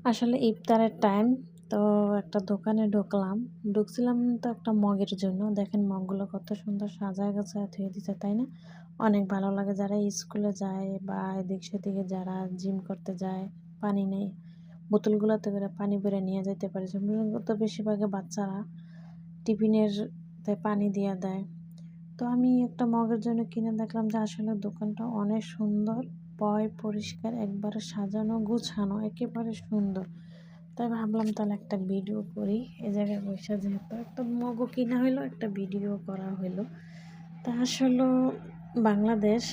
আসলে ইফতারের টাইম। তো একটা দোকানে ঢুকছিলাম তো একটা মগের জন্য। দেখেন মগগুলো কত সুন্দর সাজায় গোছায় থুয়ে দিছে, তাই না? অনেক ভালো লাগে যারা স্কুলে যায় বা এদিক সেদিকে যারা জিম করতে যায়, পানি নেই। বোতলগুলোতে করে পানি ভরে নিয়ে যাইতে পারে। তো বেশিরভাগই বাচ্চারা টিফিনের তে পানি দিয়ে দেয়। তো আমি একটা মগের জন্য কিনে দেখলাম যে আসলে দোকানটা অনেক সুন্দর, পরিষ্কার, একবারে সাজানো গুছানো, একেবারে সুন্দর। তাই ভাবলাম তাহলে একটা ভিডিও করি। এ জায়গায় বইসা যেহেতু একটা মগও কিনা হইলো, একটা ভিডিও করা হইলো। তা আসলে বাংলাদেশ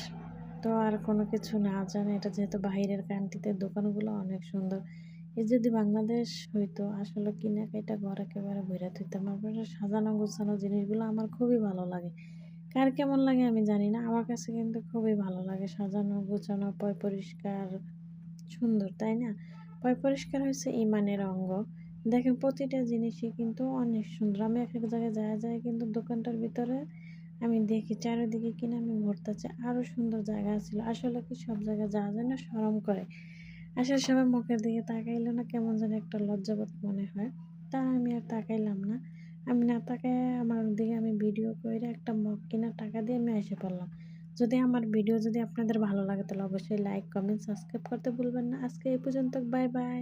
তো আর কোনো কিছু না জানে, এটা যেহেতু বাহিরের কান্ট্রিতে দোকানগুলো অনেক সুন্দর। এই যদি বাংলাদেশ হইতো আসলে কেনাকাটা ঘর একেবারে ভইরা থইতাম। আপনার সাজানো গোছানো জিনিসগুলো আমার খুবই ভালো লাগে। কার কেমন লাগে আমি জানি না। আমার কাছে কিন্তু খুবই ভালো লাগে সাজানো গোছানো, পরিষ্কার, সুন্দর, তাই না? পরিষ্কার হইছে ইমানের অঙ্গ। দেখেন প্রতিটা জিনিসই কিন্তু অনেক সুন্দর। আমি এক জায়গায় যায়া কিন্তু দোকানটার ভিতরে আমি দেখি চারিদিকে কিনা আমি ঘুরতেছি। আরো সুন্দর জায়গা ছিল। আসলে কি সব জায়গায় যাওয়া যায় না, শরম করে। আসার সময় মুখের দিকে তাকাইলে না কেমন যেন একটা লজ্জাবোধ মনে হয়। তা আমি আর তাকাইলাম না। আমি না তাকায়া আমার দিকে আমি ভিডিও কইরা একটা মগ কেনার টাকা দিয়ে আমি আইসা পড়লাম। যদি আমার ভিডিও যদি আপনাদের ভালো লাগে তাহলে অবশ্যই লাইক, কমেন্ট, সাবস্ক্রাইব করতে ভুলবেন না। আজকে এই পর্যন্ত। Bye, by.